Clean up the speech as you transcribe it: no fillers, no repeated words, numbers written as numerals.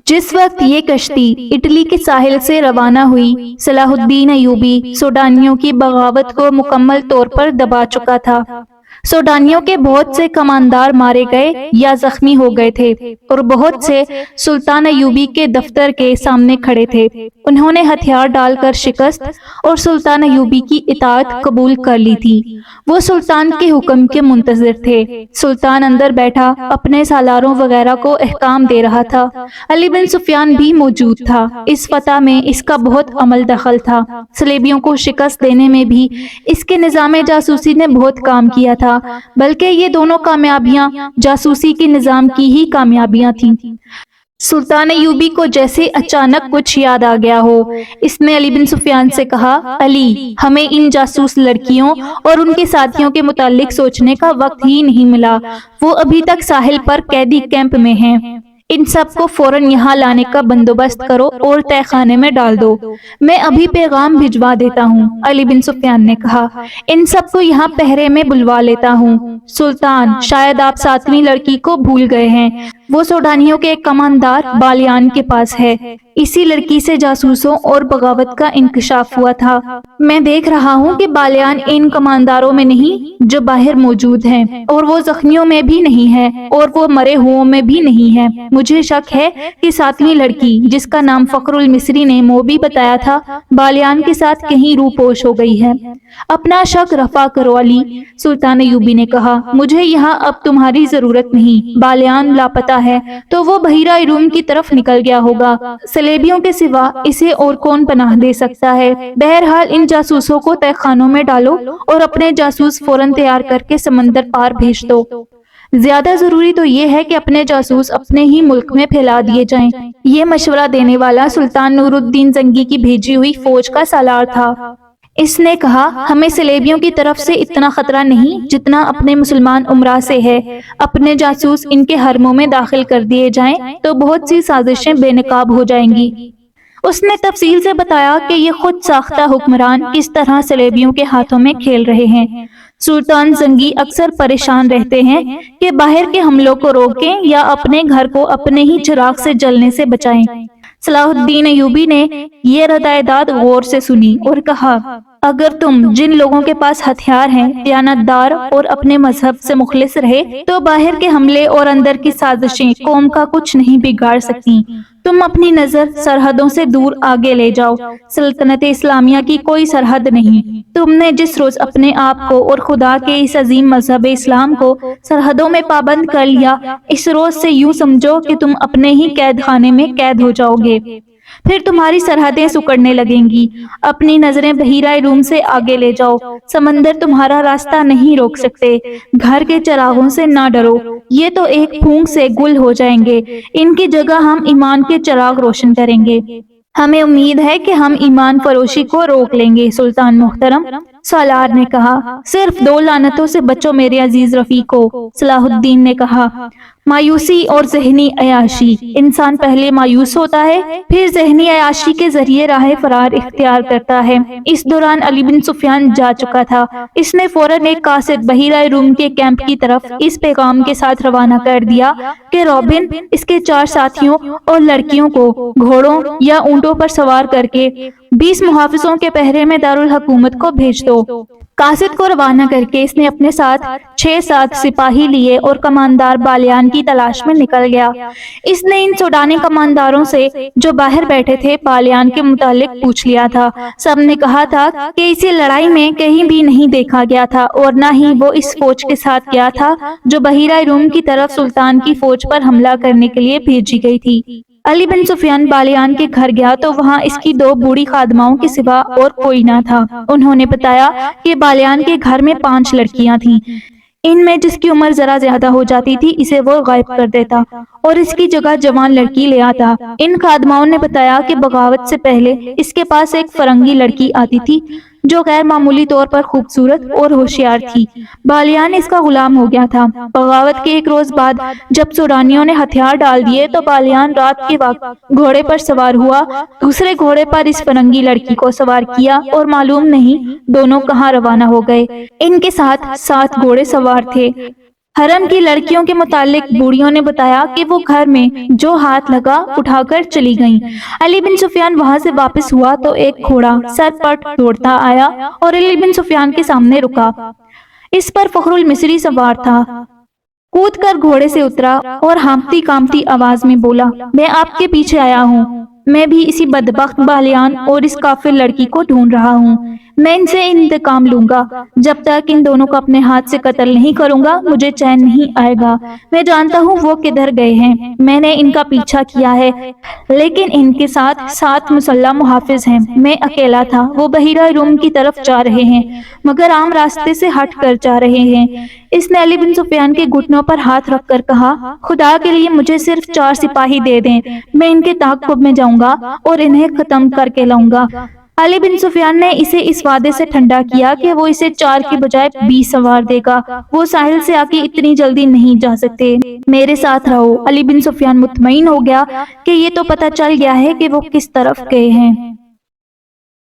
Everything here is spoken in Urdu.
جس وقت یہ کشتی اٹلی کے ساحل سے روانہ ہوئی، صلاح الدین ایوبی سوڈانیوں کی بغاوت کو مکمل طور پر دبا چکا تھا۔ سوڈانیوں کے بہت سے کماندار مارے گئے یا زخمی ہو گئے تھے اور بہت سے سلطان ایوبی کے دفتر کے سامنے کھڑے تھے۔ انہوں نے ہتھیار ڈال کر شکست اور سلطان ایوبی کی اطاعت قبول کر لی تھی۔ وہ سلطان کے حکم کے منتظر تھے۔ سلطان اندر بیٹھا اپنے سالاروں وغیرہ کو احکام دے رہا تھا۔ علی بن سفیان بھی موجود تھا۔ اس فتح میں اس کا بہت عمل دخل تھا۔ صلیبیوں کو شکست دینے میں بھی اس کے نظام جاسوسی نے بہت کام کیا تھا، بلکہ یہ دونوں کامیابیاں جاسوسی کے نظام کی ہی کامیابیاں تھیں۔ سلطان ایوبی کو جیسے اچانک کچھ یاد آ گیا ہو، اس نے علی بن سفیان سے کہا، علی، ہمیں ان جاسوس لڑکیوں اور ان کے ساتھیوں کے متعلق سوچنے کا وقت ہی نہیں ملا۔ وہ ابھی تک ساحل پر قیدی کیمپ میں ہیں۔ ان سب کو فوراً یہاں لانے کا بندوبست کرو اور تہہ خانے میں ڈال دو۔ میں ابھی پیغام بھجوا دیتا ہوں۔ علی بن سفیان نے کہا، ان سب کو یہاں پہرے میں بلوا لیتا ہوں۔ سلطان، شاید آپ ساتویں لڑکی کو بھول گئے ہیں۔ وہ سوڈانیوں کے ایک کماندار بالیان کے پاس ہے۔ اسی لڑکی سے جاسوسوں اور بغاوت کا انکشاف ہوا تھا۔ میں دیکھ رہا ہوں کہ بالیان ان کمانداروں میں نہیں جو باہر موجود ہیں، اور وہ زخمیوں میں بھی نہیں ہے، اور وہ مرے ہوں میں بھی نہیں ہے۔ مجھے شک ہے کہ ساتویں لڑکی، جس کا نام فخر المصری نے موبی بتایا تھا، بالیان کے ساتھ کہیں روپوش ہو گئی ہے۔ اپنا شک رفع کرو علی، سلطان ایوبی نے کہا، مجھے یہاں اب تمہاری ضرورت نہیں۔ بالیان لاپتہ ہے تو وہ بحیرہ روم کی طرف نکل گیا ہوگا۔ صلیبیوں کے سوا اسے اور کون پناہ دے سکتا ہے؟ بہرحال ان جاسوسوں کو تہہ خانوں میں ڈالو اور اپنے جاسوس فوراً تیار کر کے سمندر پار بھیج دو۔ زیادہ ضروری تو یہ ہے کہ اپنے جاسوس اپنے ہی ملک میں پھیلا دیے جائیں۔ یہ مشورہ دینے والا سلطان نور الدین زنگی کی بھیجی ہوئی فوج کا سالار تھا۔ اس نے کہا، ہمیں صلیبیوں کی طرف سے اتنا خطرہ نہیں جتنا اپنے مسلمان امراء سے ہے۔ اپنے جاسوس ان کے حرموں میں داخل کر دیے جائیں تو بہت سی سازشیں بے نقاب ہو جائیں گی۔ اس نے تفصیل سے بتایا کہ یہ خود ساختہ حکمران کس طرح صلیبیوں کے ہاتھوں میں کھیل رہے ہیں۔ سلطان زنگی اکثر پریشان رہتے ہیں کہ باہر کے حملوں کو روکیں یا اپنے گھر کو اپنے ہی چراغ سے جلنے سے بچائیں۔ صلاح الدین ایوبی نے یہ ردائداد غور سے سنی اور کہا، اگر تم جن لوگوں کے پاس ہتھیار ہیں دیانت دار اور اپنے مذہب سے مخلص رہے تو باہر کے حملے اور اندر کی سازشیں قوم کا کچھ نہیں بگاڑ سکتی۔ تم اپنی نظر سرحدوں سے دور آگے لے جاؤ۔ سلطنت اسلامیہ کی کوئی سرحد نہیں۔ تم نے جس روز اپنے آپ کو اور خدا کے اس عظیم مذہب اسلام کو سرحدوں میں پابند کر لیا، اس روز سے یوں سمجھو کہ تم اپنے ہی قید خانے میں قید ہو جاؤ گے۔ پھر تمہاری سرحدیں سکڑنے لگیں گی۔ اپنی نظریں بحیرہ روم سے آگے لے جاؤ۔ سمندر تمہارا راستہ نہیں روک سکتے۔ گھر کے چراغوں سے نہ ڈرو، یہ تو ایک پھونک سے گل ہو جائیں گے۔ ان کی جگہ ہم ایمان کے چراغ روشن کریں گے۔ ہمیں امید ہے کہ ہم ایمان فروشی کو روک لیں گے سلطان محترم، سالار نے کہا۔ صرف 2 لعنتوں سے بچو میرے عزیز رفیقو، صلاح الدین نے کہا۔ مایوسی اور ذہنی عیاشی۔ انسان پہلے مایوس ہوتا ہے، پھر ذہنی عیاشی کے ذریعے راہ فرار اختیار کرتا ہے۔ اس دوران علی بن سفیان جا چکا تھا۔ اس نے فوراً ایک قاصد بحیرہ روم کے کیمپ کی طرف اس پیغام کے ساتھ روانہ کر دیا کہ روبن اس کے 4 ساتھیوں اور لڑکیوں کو گھوڑوں یا اونٹوں پر سوار کر کے 20 محافظوں کے پہرے میں دارالحکومت کو بھیج دو۔ قاصد کو روانہ کر کے اس نے اپنے ساتھ 6-7 سپاہی لیے اور کماندار بالیان کی تلاش میں نکل گیا۔ اس نے ان سوڈانی کمانداروں سے جو باہر بیٹھے تھے بالیان کے متعلق پوچھ لیا تھا۔ سب نے کہا تھا کہ اسے لڑائی میں کہیں بھی نہیں دیکھا گیا تھا اور نہ ہی وہ اس فوج کے ساتھ گیا تھا جو بحیرہ روم کی طرف سلطان کی فوج پر حملہ کرنے کے لیے بھیجی گئی تھی۔ علی بن سفیان بالیان کے گھر گیا تو وہاں اس کی 2 بوڑھی خادماؤں کے سوا اور کوئی نہ تھا۔ انہوں نے بتایا کہ بالیان کے گھر میں 5 لڑکیاں تھیں۔ ان میں جس کی عمر ذرا زیادہ ہو جاتی تھی اسے وہ غائب کر دیتا اور اس کی جگہ جوان لڑکی لے آتا۔ ان خادماؤں نے بتایا کہ بغاوت سے پہلے اس کے پاس ایک فرنگی لڑکی آتی تھی جو غیر معمولی طور پر خوبصورت اور ہوشیار تھی۔ بالیان اس کا غلام ہو گیا تھا۔ بغاوت کے 1 روز بعد جب سوڈانیوں نے ہتھیار ڈال دیے تو بالیان رات کے وقت گھوڑے پر سوار ہوا، دوسرے گھوڑے پر اس فرنگی لڑکی کو سوار کیا اور معلوم نہیں دونوں کہاں روانہ ہو گئے۔ ان کے ساتھ 7 گھوڑے سوار تھے۔ حرم کی لڑکیوں کے متعلق بوڑھیوں نے بتایا کہ وہ گھر میں جو ہاتھ لگا اٹھا کر چلی گئیں۔ علی بن سفیان وہاں سے واپس ہوا تو ایک گھوڑا سر پٹ دوڑتا آیا اور علی بن سفیان کے سامنے رکا۔ اس پر فخر المصری سوار تھا۔ کود کر گھوڑے سے اترا اور ہانپتی کانپتی آواز میں بولا، میں آپ کے پیچھے آیا ہوں۔ میں بھی اسی بدبخت بالیان اور اس کافر لڑکی کو ڈھونڈ رہا ہوں۔ میں ان سے انتقام لوں گا۔ جب تک ان دونوں کو اپنے ہاتھ سے قتل نہیں کروں گا مجھے چین نہیں آئے گا۔ میں جانتا ہوں وہ کدھر گئے ہیں۔ میں نے ان کا پیچھا کیا ہے لیکن ان کے ساتھ 7 مسلح محافظ ہیں۔ میں اکیلا تھا۔ وہ بحیرہ روم کی طرف جا رہے ہیں مگر عام راستے سے ہٹ کر جا رہے ہیں۔ اس نے علی بن سفیان کے گھٹنوں پر ہاتھ رکھ کر کہا، خدا کے لیے مجھے صرف 4 سپاہی دے دیں۔ میں ان کے تعاقب میں جاؤں گا اور انہیں ختم کر کے لاؤں گا۔ علی بن سفیان نے اسے اس وعدے سے ٹھنڈا کیا کہ وہ اسے 4 کی بجائے 20 سوار دے گا۔ وہ ساحل سے آ کے اتنی جلدی نہیں جا سکتے۔ میرے ساتھ رہو۔ علی بن سفیان مطمئن ہو گیا کہ یہ تو پتہ چل گیا ہے کہ وہ کس طرف گئے ہیں۔